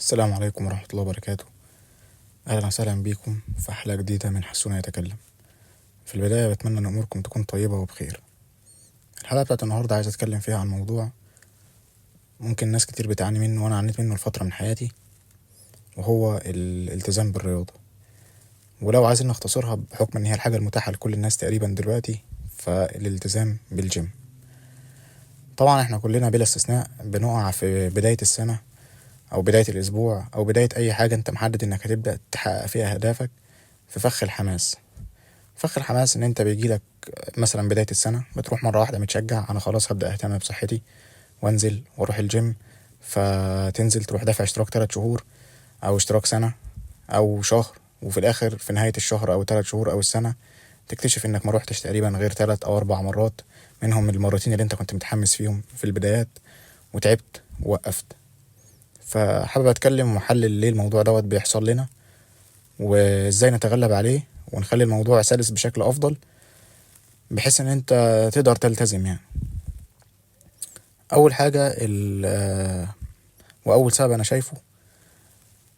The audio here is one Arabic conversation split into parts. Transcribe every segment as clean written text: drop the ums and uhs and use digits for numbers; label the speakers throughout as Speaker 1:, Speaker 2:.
Speaker 1: السلام عليكم ورحمة الله وبركاته. أهلا وسهلا بيكم في حلقة جديدة من حسونة يتكلم. في البداية بتمنى أن أموركم تكون طيبة وبخير. الحلقة بتاعت النهاردة عايز أتكلم فيها عن موضوع ممكن ناس كتير بتعاني منه وأنا عانيت منه لفترة من حياتي، وهو الالتزام بالرياضة. ولو عايزين نختصرها بحكم أن هي الحاجة المتاحة لكل الناس تقريبا دلوقتي، فالالتزام بالجيم. طبعا احنا كلنا بلا استثناء بنقع في بداية السنة أو بداية الأسبوع أو بداية أي حاجة أنت محدد إنك هتبدأ تحقق فيها أهدافك في فخ الحماس. فخ الحماس ان انت بيجيلك مثلا بداية السنة بتروح مرة واحدة متشجع، انا خلاص هبدأ اهتم بصحتي وانزل واروح الجيم، فتنزل تروح دافع اشتراك 3 شهور او اشتراك سنة او شهر، وفي الاخر في نهاية الشهر او 3 شهور او السنة تكتشف انك ما روحتش تقريبا غير 3 او 4 مرات، منهم المرتين اللي انت كنت متحمس فيهم في البدايات وتعبت ووقفت. فحابب اتكلم وحلل ليه الموضوع دوت بيحصل لنا وازاي نتغلب عليه ونخلي الموضوع سلس بشكل افضل، بحيث ان انت تقدر تلتزم يعني. اول حاجة واول سبب انا شايفه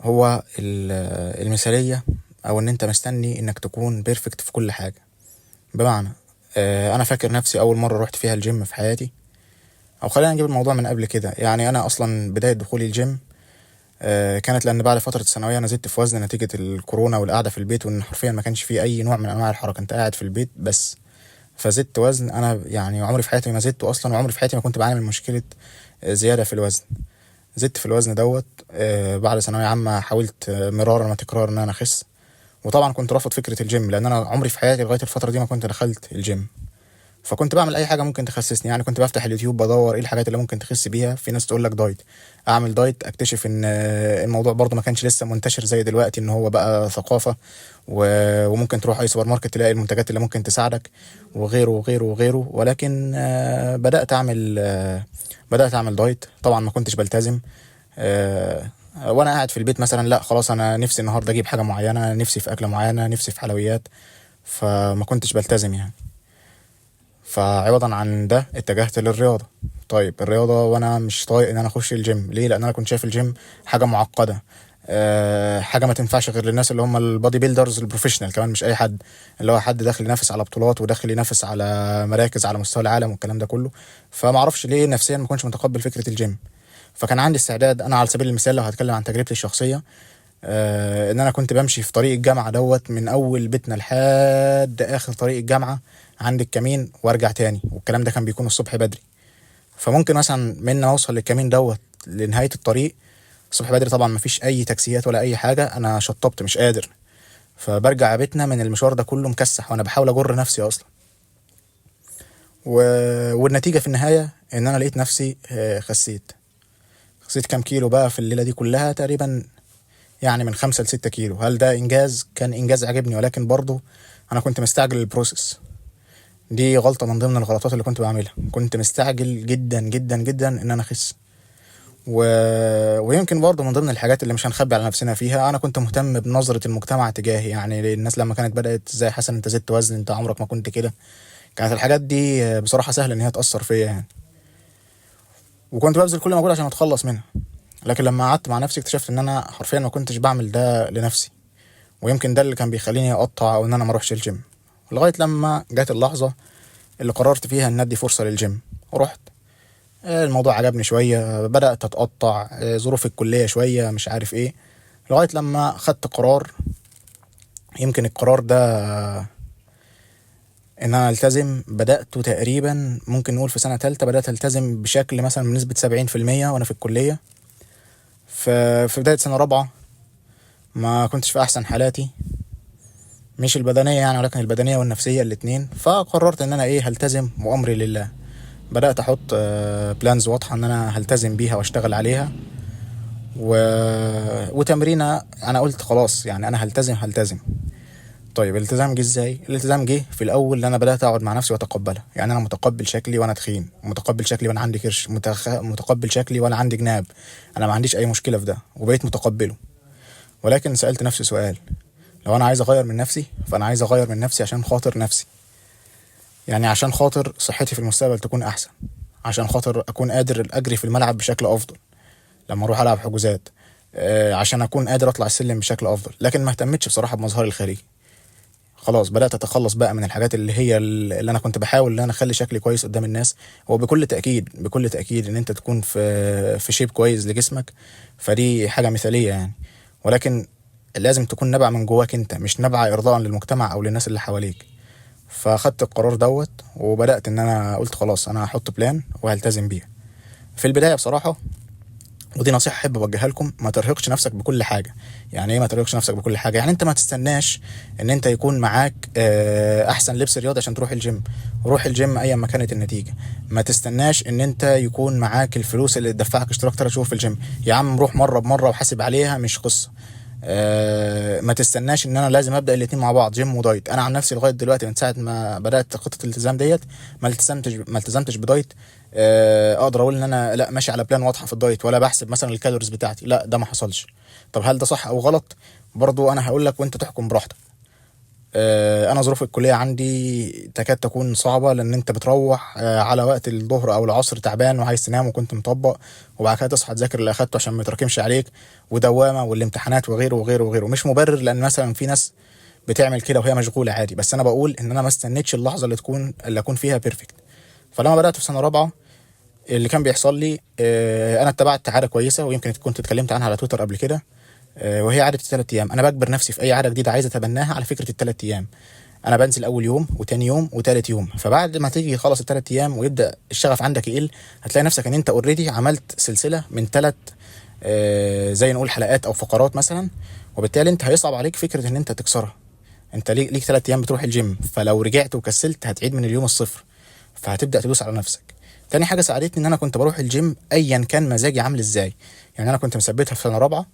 Speaker 1: هو المثالية، او ان انت مستني انك تكون بيرفكت في كل حاجة. بمعنى انا فاكر نفسي اول مرة روحت فيها الجيم في حياتي، او خلينا نجيب الموضوع من قبل كده. يعني انا اصلا بداية دخولي الجيم كانت لان بعد فترة الثانوية انا زدت في وزن نتيجة الكورونا والقعدة في البيت، وان حرفيا ما كانش فيه اي نوع من انواع الحركة، انت قاعد في البيت بس. فزدت وزن، انا يعني عمري في حياتي ما زدته اصلا، وعمري في حياتي ما كنت بعاني من مشكلة زيادة في الوزن. زدت في الوزن دوت بعد ثانوية عامة، حاولت مرارا وتكرارا ان انا اخس، وطبعا كنت رافض فكرة الجيم لان انا عمري في حياتي لغاية الفترة دي ما كنت دخلت الجيم. فكنت بعمل اي حاجة ممكن تخسسني، يعني كنت بفتح اليوتيوب بدور ايه الحاجات اللي ممكن تخس بيها. في ناس تقول لك دايت، اعمل دايت، اكتشف ان الموضوع برضو ما كانش لسه منتشر زي دلوقتي، ان هو بقى ثقافة وممكن تروح اي سوبر ماركت تلاقي المنتجات اللي ممكن تساعدك وغيره وغيره وغيره. ولكن بدأت اعمل دايت. طبعا ما كنتش بلتزم وانا قاعد في البيت مثلا، لا خلاص انا نفسي النهارده اجيب حاجه معينه، نفسي في اكله معينه، نفسي في حلويات، فما كنتش بلتزم يعني. فعوضا عن ده اتجهت للرياضه. طيب الرياضه وانا مش طايق ان انا اخش الجيم، ليه؟ لان انا كنت شايف الجيم حاجه معقده، حاجه ما تنفعش غير للناس اللي هم البادي بيلدرز البروفيشنال، كمان مش اي حد، اللي هو حد داخل ينافس على بطولات وداخل ينافس على مراكز على مستوى العالم والكلام ده كله. فما اعرفش ليه نفسيا ما كنتش متقبل فكره الجيم. فكان عندي استعداد، انا على سبيل المثال لو هتكلم عن تجربتي الشخصيه، ان انا كنت بمشي في طريق الجامعه دوت من اول بيتنا لحد اخر طريق الجامعه عند الكمين وارجع تاني، والكلام ده كان بيكون الصبح بدري. فممكن مثلا من ما اوصل للكمين دوت لنهايه الطريق الصبح بدري، طبعا مفيش اي تاكسيات ولا اي حاجه، انا شطبت مش قادر. فبرجع بيتنا من المشوار ده كله مكسح وانا بحاول اجر نفسي اصلا. و... والنتيجه في النهايه ان انا لقيت نفسي خسيت كام كيلو بقى في الليله دي كلها تقريبا، يعني من 5 ل6 كيلو. هل ده انجاز؟ كان انجاز عجبني، ولكن برضه انا كنت مستعجل البروسيس. دي غلطة من ضمن الغلطات اللي كنت بعملها، كنت مستعجل جدا جدا جدا ان انا اخس. و... ويمكن برضه من ضمن الحاجات اللي مش هنخبي على نفسنا فيها، انا كنت مهتم بنظرة المجتمع تجاهي. يعني الناس لما كانت بدأت ازاي حسن انت زدت وزن، انت عمرك ما كنت كده، كانت الحاجات دي بصراحة سهل ان هي تأثر فيا يعني، وكنت ببذل كل مجهود عشان اتخلص منها. لكن لما قعدت مع نفسي اكتشفت ان انا حرفيا ما كنتش بعمل ده لنفسي، ويمكن ده اللي كان بيخليني اقطع او ان انا ما اروحش الجيم. لغايه لما جت اللحظه اللي قررت فيها ان ادي فرصه للجيم ورحت. الموضوع عجبني شويه، بدات اتقطع، ظروف الكليه شويه مش عارف ايه، لغايه لما خدت قرار. يمكن القرار ده ان انا التزم بدأته تقريبا ممكن نقول في سنة تالتة، بدأت التزم بشكل مثلا بنسبة 70% وانا في الكلية. في بداية سنة رابعة ما كنتش في احسن حالاتي، مش البدنية يعني ولكن البدنية والنفسية الاتنين. فقررت ان انا هلتزم وامري لله. بدأت احط بلانز واضحة ان انا هلتزم بيها واشتغل عليها، و... وتمرينة انا قلت خلاص يعني انا هلتزم. طيب الالتزام جه ازاي؟ الالتزام جه في الاول ان انا بدأت اقعد مع نفسي واتقبلها. يعني انا متقبل شكلي وانا تخين، متقبل شكلي وانا عندي كرش، متقبل شكلي وانا عندي جناب، انا ما عنديش اي مشكلة في ده وبقيت متقبله. ولكن سألت نفسي سؤال، لو انا عايز اغير من نفسي فانا عايز اغير من نفسي عشان خاطر نفسي، يعني عشان خاطر صحتي في المستقبل تكون احسن، عشان خاطر اكون قادر اجري في الملعب بشكل افضل لما اروح العب حجوزات، عشان اكون قادر اطلع السلم بشكل افضل. لكن ما اهتمتش بصراحه بمظهري الخارجي. خلاص بدات اتخلص بقى من الحاجات اللي انا كنت بحاول ان انا اخلي شكلي كويس قدام الناس. هو بكل تاكيد بكل تاكيد ان انت تكون في شيب كويس لجسمك، فدي حاجه مثاليه يعني، ولكن لازم تكون نابعه من جواك انت، مش نابعه ارضاء للمجتمع او للناس اللي حواليك. فاخدت القرار دوت، وبدات ان انا قلت خلاص انا هحط بلان وهلتزم بيها. في البدايه بصراحه، ودي نصيحة أحب أوجهها لكم، ما ترهقش نفسك بكل حاجة. يعني إيه ما ترهقش نفسك بكل حاجة؟ يعني أنت ما تستناش إن أنت يكون معاك أحسن لبس رياضي عشان تروح الجيم. روح الجيم أيا ما كانت النتيجة. ما تستناش إن أنت يكون معاك الفلوس اللي تدفعك اشتراك 3 شهور في الجيم. يا عم روح مرة بمرة وحاسب عليها، مش قصة. ما تستناش ان انا لازم ابدا الاتنين مع بعض، جيم ودايت. انا عن نفسي لغايه دلوقتي من ساعه ما بدات خطه الالتزام ديت ما التزمتش بدايت. اقدر اقول ان انا لا ماشي على بلان واضحه في الدايت، ولا بحسب مثلا الكالوريز بتاعتي، لا ده ما حصلش. طب هل ده صح او غلط؟ برضو انا هقول لك وانت تحكم براحتك. انا ظروف الكليه عندي تكاد تكون صعبه، لان انت بتروح على وقت الظهر او العصر تعبان وعايز تنام وكنت مطبق، وبعد كده تصحى تذاكر اللي اخدته عشان ما يتراكمش عليك، ودوامه والامتحانات وغيره وغيره وغيره. مش مبرر، لان مثلا في ناس بتعمل كده وهي مشغوله عادي، بس انا بقول ان انا ما استنيتش اللحظه اللي اكون فيها بيرفكت. فلما بدات في سنه رابعه، اللي كان بيحصل لي انا اتبعت عاده كويسه، ويمكن كنت اتكلمت عنها على تويتر قبل كده. وهي عاده ال3 ايام. انا بجبر نفسي في اي عاده جديده عايز اتبناها على فكره ال3 ايام. انا بنزل اول يوم وتاني يوم وتالت يوم، فبعد ما تيجي خلص ال3 ايام ويبدا الشغف عندك يقل، هتلاقي نفسك ان انت اوريدي عملت سلسله من 3 زي نقول حلقات او فقرات مثلا، وبالتالي انت هيصعب عليك فكره ان انت تكسرها. انت ليك 3 ايام بتروح الجيم، فلو رجعت وكسلت هتعيد من اليوم الصفر، فهتبدا تدوس على نفسك. تاني حاجه ساعدتني ان انا كنت بروح الجيم ايا كان مزاجي عامل ازاي. يعني انا كنت مثبتها في سنه رابعه.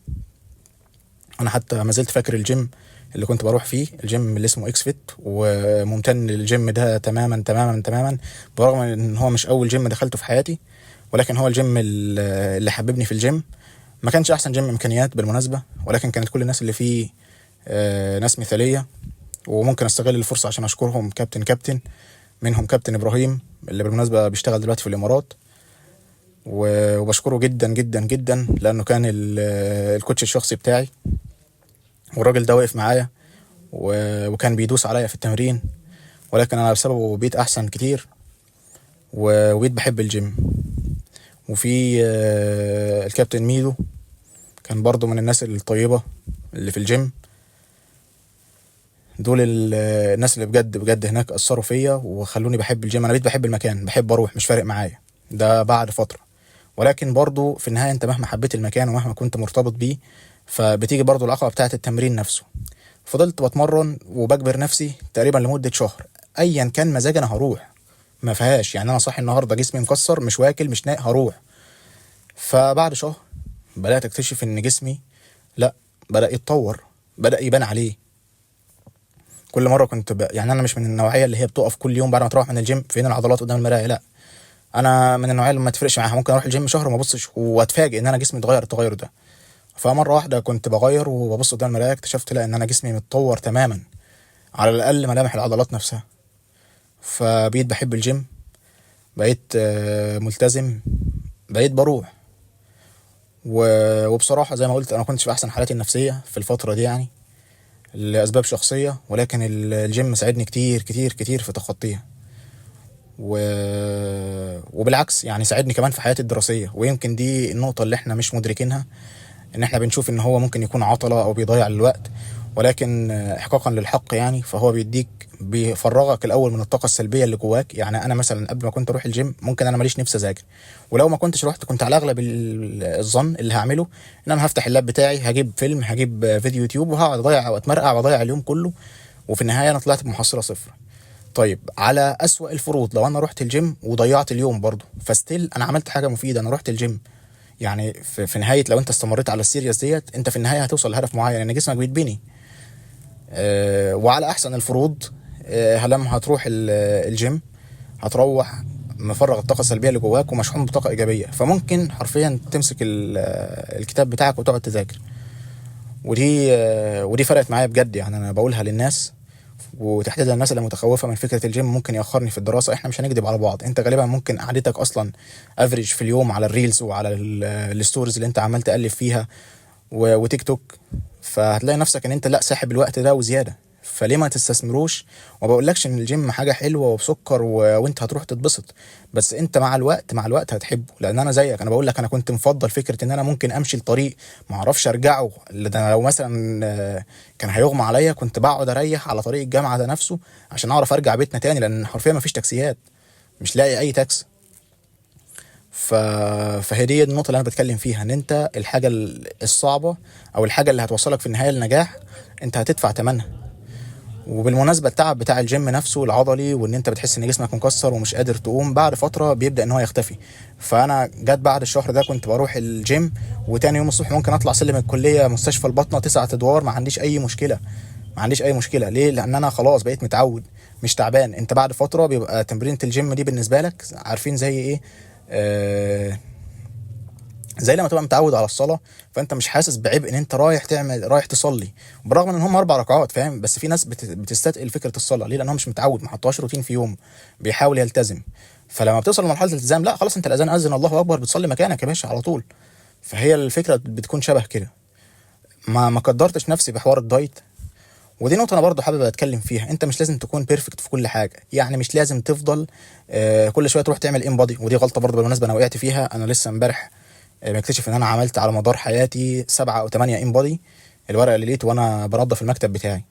Speaker 1: انا حتى ما زلت فاكر الجيم اللي كنت بروح فيه، الجيم اللي اسمه اكس فيت، وممتن للجيم ده تماما تماما تماما، برغم ان هو مش اول جيم دخلته في حياتي، ولكن هو الجيم اللي حببني في الجيم. ما كانش احسن جيم امكانيات بالمناسبه، ولكن كانت كل الناس اللي فيه ناس مثاليه. وممكن استغل الفرصه عشان اشكرهم كابتن منهم كابتن ابراهيم، اللي بالمناسبه بيشتغل دلوقتي في الامارات، وبشكره جدا جدا جدا، لانه كان الكوتش الشخصي بتاعي، والراجل ده واقف معايا وكان بيدوس عليا في التمرين، ولكن انا بسببه بقيت احسن كتير، وبقيت بحب الجيم. وفي الكابتن ميدو، كان برضو من الناس الطيبة اللي في الجيم. دول الناس اللي بجد بجد هناك اثروا فيا وخلوني بحب الجيم. انا بقيت بحب المكان، بحب اروح، مش فارق معايا ده بعد فترة. ولكن برضو في النهاية انت مهما حبيت المكان ومهما كنت مرتبط بيه، فبتيجي برضو العقبة بتاعة التمرين نفسه. فضلت بتمرن وبجبر نفسي تقريبا لمدة شهر، ايا كان مزاج انا هروح، ما فيهاش يعني انا صاحي النهارده جسمي مكسر مش واكل مش ناقي هروح. فبعد شهر بدأت اكتشف ان جسمي لا، بدأ يتطور، بدأ يبان عليه. كل مرة يعني انا مش من النوعية اللي هي بتقف كل يوم بعد ما تروح من الجيم فين العضلات قدام المراية، لا. انا من النوعية اللي ما تفرقش معاها، ممكن اروح الجيم شهر وما ابصش واتفاجئ ان انا جسمي اتغير التغير ده. فمرة واحدة كنت بغير وببص قدام المراية، اكتشفت لا ان انا جسمي متطور تماما، على الاقل ملامح العضلات نفسها. فبقيت بحب الجيم، بقيت ملتزم، بقيت بروح. وبصراحة زي ما قلت انا كنتش في احسن حالاتي النفسية في الفترة دي يعني، لاسباب شخصية، ولكن الجيم ساعدني كتير كتير كتير في تخطيها. وبالعكس يعني ساعدني كمان في حياتي الدراسية، ويمكن دي النقطة اللي احنا مش مدركينها، ان احنا بنشوف ان هو ممكن يكون عطلة او بيضيع الوقت، ولكن احقاقا للحق يعني فهو بيفرغك الاول من الطاقه السلبيه اللي جواك. يعني انا مثلا قبل ما كنت اروح الجيم ممكن انا ماليش نفسي اذاكر، ولو ما كنتش رحت كنت على اغلب الظن اللي هعمله ان انا هفتح اللاب بتاعي، هجيب فيلم، هجيب فيديو يوتيوب، وهقعد اضيع واتمرقع واضيع اليوم كله، وفي النهايه انا طلعت بمحصله صفر. طيب على اسوأ الفروض لو انا رحت الجيم وضيعت اليوم برضه، فستيل انا عملت حاجه مفيده، انا رحت الجيم. يعني في نهايه لو انت استمريت على السيريس ديت، انت في النهايه هتوصل لهدف معين ان جسمك بيتبني. وعلى احسن الفروض لما هتروح الجيم هتروح مفرغ الطاقه السلبيه اللي جواك ومشحون بطاقه ايجابيه، فممكن حرفيا تمسك الكتاب بتاعك وتقعد تذاكر. ودي فرقت معايا بجد يعني، انا بقولها للناس وتحديدا الناس اللي متخوفه من فكره الجيم ممكن ياخرني في الدراسه. احنا مش هنكذب على بعض، انت غالبا ممكن قعدتك اصلا افريج في اليوم على الريلز وعلى الستوريز اللي انت عمال تقلب فيها وتيك توك، فهتلاقي نفسك ان انت لا ساحب الوقت ده وزياده. فليه ما تستثمروش؟ وما بقولكش ان الجيم حاجه حلوه وبسكر وانت هتروح تتبسط، بس انت مع الوقت هتحبه. لان انا زيك، انا بقول لك انا كنت مفضل فكره ان انا ممكن امشي لطريق ما اعرفش ارجعه. ده لو مثلا كان هيغمى عليا كنت بقعد اريح على طريق الجامعه ده نفسه عشان اعرف ارجع بيتنا تاني، لان حرفيا ما فيش تاكسيات، مش لاقي اي تاكسي. ف... فهي دي النقطة اللي أنا بتكلم فيها، إن أنت الحاجة الصعبة أو الحاجة اللي هتوصلك في النهاية للنجاح أنت هتدفع تمنها. وبالمناسبة التعب بتاع الجيم نفسه العضلي، وإن أنت بتحس إن جسمك مكسر ومش قادر تقوم، بعد فترة بيبدأ إن هو يختفي. فأنا جت بعد الشهر ده كنت بروح الجيم، وتاني يوم الصبح ممكن أطلع سلم الكلية مستشفى الباطنة 9 أدوار، ما عنديش أي مشكلة. ما عنديش أي مشكلة ليه؟ لأن أنا خلاص بقيت متعود، مش تعبان. أنت بعد فترة بيبقى تمرينة الجيم دي بالنسبة لك عارفين زي إيه؟ آه زي لما تبقى متعود على الصلاه، فانت مش حاسس بعبء ان انت رايح تصلي، بالرغم ان هم 4 ركعات، فاهم؟ بس في ناس بتستثقل فكره الصلاه ليه؟ لانه مش متعود، ما حطهاش روتين في يوم، بيحاول يلتزم. فلما بتوصل لمرحله الالتزام، لا خلاص انت الاذان اذن الله اكبر بتصلي مكانك يا باشا على طول. فهي الفكره بتكون شبه كده. ما قدرتش نفسي بحوار الدايت، ودي نقطه انا برضو حابب اتكلم فيها. انت مش لازم تكون بيرفكت في كل حاجه، يعني مش لازم تفضل كل شويه تروح تعمل ان بادي. ودي غلطه برضو بالمناسبه انا وقعت فيها. انا لسه امبارح بكتشف ان انا عملت على مدار حياتي 7 أو 8 ان بادي. الورقه اللي لقيته وانا بنظف المكتب بتاعي،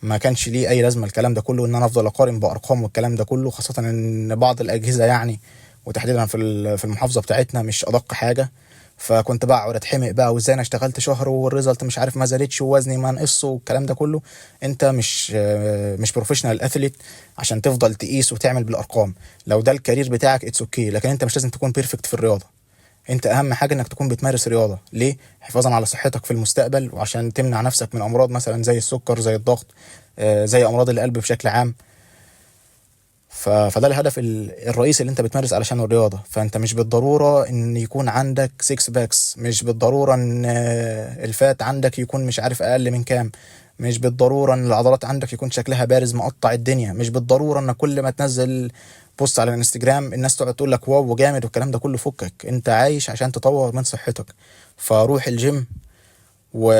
Speaker 1: ما كانش ليه اي لازمه الكلام ده كله، ان انا افضل اقارن بارقام والكلام ده كله، خاصه ان بعض الاجهزه يعني وتحديدا في المحافظه بتاعتنا مش ادق حاجه. فكنت بقعد اتحمق بقى، وازاي انا اشتغلت شهر والريزلت مش عارف ما زادتش ووزني ما نقصه والكلام ده كله. انت مش بروفيشنال اثليت عشان تفضل تقيس وتعمل بالارقام. لو ده الكارير بتاعك اتس اوكي، لكن انت مش لازم تكون بيرفكت في الرياضه. انت اهم حاجه انك تكون بتمارس رياضه. ليه؟ حفاظا على صحتك في المستقبل، وعشان تمنع نفسك من امراض مثلا زي السكر، زي الضغط، زي امراض القلب بشكل عام. فده الهدف الرئيسي اللي انت بتمارس علشان الرياضه. فانت مش بالضروره ان يكون عندك 6 باكس، مش بالضروره ان الفات عندك يكون مش عارف اقل من كام، مش بالضروره ان العضلات عندك يكون شكلها بارز مقطع الدنيا، مش بالضروره ان كل ما تنزل بوست على الانستجرام الناس تقعد تقول لك واو وجامد والكلام ده كله. فكك، انت عايش عشان تطور من صحتك. فروح الجيم و...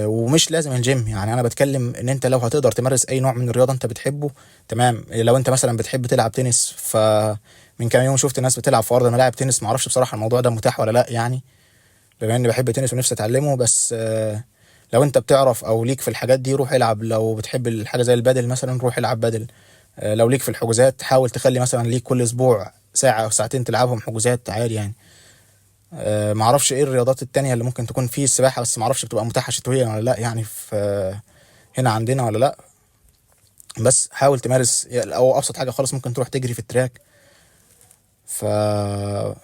Speaker 1: ومش لازم الجيم، يعني انا بتكلم ان انت لو هتقدر تمارس اي نوع من الرياضه انت بتحبه تمام. لو انت مثلا بتحب تلعب تنس، فمن كام يوم شفت ناس بتلعب في ارض ملاعب تنس، معرفش بصراحه الموضوع ده متاح ولا لا يعني، بما اني بحب التنس ونفسي اتعلمه. بس لو انت بتعرف او ليك في الحاجات دي روح العب. لو بتحب الحاجه زي البادل مثلا روح العب بادل. لو ليك في الحجوزات حاول تخلي مثلا ليك كل اسبوع ساعه او ساعتين تلعبهم حجوزات عادي يعني. معرفش ايه الرياضات التانية اللي ممكن تكون فيه السباحة، بس معرفش بتبقى متاحة شتويا ولا لا يعني في هنا عندنا ولا لا. بس حاول تمارس، او ابسط حاجة خالص ممكن تروح تجري في التراك. ف...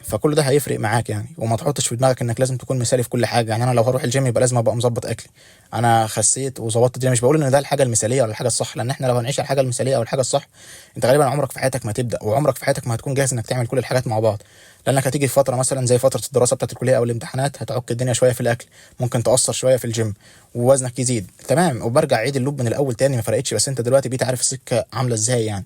Speaker 1: فكل ده هيفرق معاك يعني. وما تحطش في دماغك انك لازم تكون مثالي في كل حاجه. يعني انا لو هروح الجيم يبقى لازم ابقى مظبط اكلي. انا خسيت وظبطت الدنيا، مش بقول ان ده الحاجه المثاليه ولا الحاجه الصح، لان احنا لو هنعيش على الحاجه المثاليه او الحاجه الصح انت غالبا عمرك في حياتك ما تبدا، وعمرك في حياتك ما هتكون جاهز انك تعمل كل الحاجات مع بعض. لانك هتيجي في فتره مثلا زي فتره الدراسه بتاعت الكليه او الامتحانات هتعك الدنيا شويه في الاكل، ممكن تاثر شويه في الجيم ووزنك يزيد تمام، وبرجع عيد اللوب من الاول تاني ما فرقتش. بس انت دلوقتي بقيت عارف السكه عامله ازاي يعني.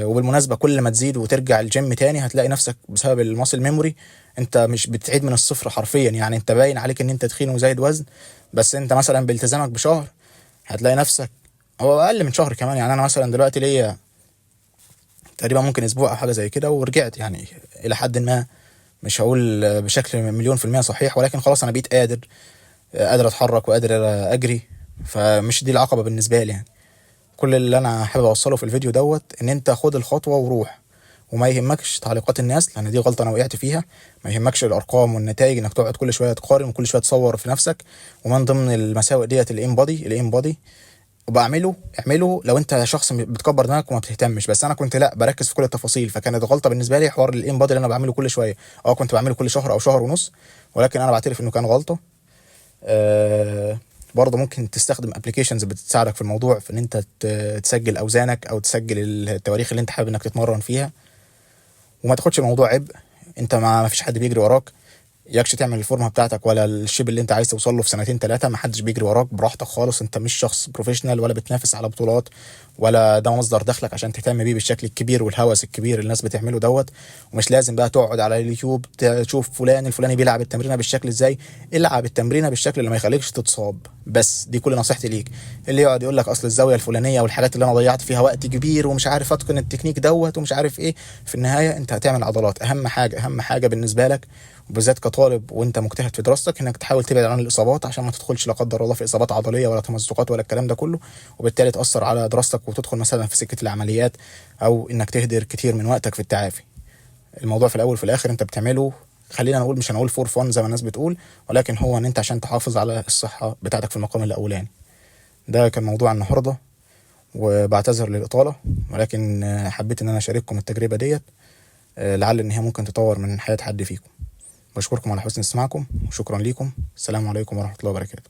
Speaker 1: وبالمناسبة كل ما تزيد وترجع الجيم تاني هتلاقي نفسك بسبب الماسل ميموري انت مش بتعيد من الصفر حرفيا. يعني انت باين عليك ان انت تخين وزايد وزن، بس انت مثلا بالتزامك بشهر هتلاقي نفسك، هو اقل من شهر كمان. يعني انا مثلا دلوقتي ليا تقريبا ممكن اسبوع او حاجة زي كده ورجعت يعني الى حد ما، مش هقول بشكل 100% صحيح، ولكن خلاص انا بقيت قادر اتحرك وقادر اجري. فمش دي العقبة بالنسبة لي يعني. كل اللي انا حابب اوصله في الفيديو دوت ان انت خد الخطوه وروح، وما يهمكش تعليقات الناس لان دي غلطه انا وقعت فيها. ما يهمكش الارقام والنتائج، انك تقعد كل شويه تقارن وكل شويه تصور في نفسك. ومن ضمن المساوئ ديت الام بادي وبقى اعمله لو انت شخص بتكبر دماغك وما بتهتمش. بس انا كنت لا بركز في كل التفاصيل، فكانت غلطه بالنسبه لي حوار الام بادي اللي انا بعمله كل شويه. كنت بعمله كل شهر او شهر ونص، ولكن انا بعترف انه كان غلطه. برضه ممكن تستخدم ابلكيشنز بتساعدك في الموضوع، في ان انت تسجل اوزانك او تسجل التواريخ اللي انت حابب انك تتمرن فيها، وما تاخدش الموضوع عبء. انت ما فيش حد بيجري وراك. يكش تعمل الفورمه بتاعتك ولا الشيب اللي انت عايز توصل له في سنتين ثلاثه، ما حدش بيجري وراك، براحتك خالص. انت مش شخص بروفيشنال ولا بتنافس على بطولات ولا ده مصدر دخلك عشان تهتم بيه بالشكل الكبير والهوس الكبير اللي الناس بتعمله دوت. ومش لازم بقى تقعد على اليوتيوب تشوف فلان الفلاني بيلعب التمرينه بالشكل ازاي. العب التمرينه بالشكل اللي ما يخليكش تتصاب، بس دي كل نصيحتي ليك. اللي يقعد يقول لك اصل الزاويه الفلانيه والحاجات اللي انا ضيعت فيها وقت كبير ومش عارف اتقن التكنيك دوت ومش عارف ايه، في النهايه انت هتعمل عضلات. اهم حاجه اهم حاجه بالنسبه لك وبالذات كطالب وانت مجتهد في دراستك انك تحاول تبعد عن الاصابات عشان ما تدخلش لا قدر الله في اصابات عضليه ولا تمزقات ولا الكلام ده كله، وبالتالي تاثر على دراستك وتدخل مثلا في سكه العمليات او انك تهدر كتير من وقتك في التعافي. الموضوع في الاول في الاخر انت بتعمله، خلينا نقول مش هنقول فور فن زي ما الناس بتقول، ولكن هو ان انت عشان تحافظ على الصحه بتاعتك في المقام الاولاني. ده كان موضوع النهارده، وبعتذر للاطاله، ولكن حبيت ان انا اشارككم التجربه ديت، لعل ان هي ممكن تطور من حياه حد فيكم. بشكركم على حسن استماعكم وشكرا ليكم. السلام عليكم ورحمة الله وبركاته.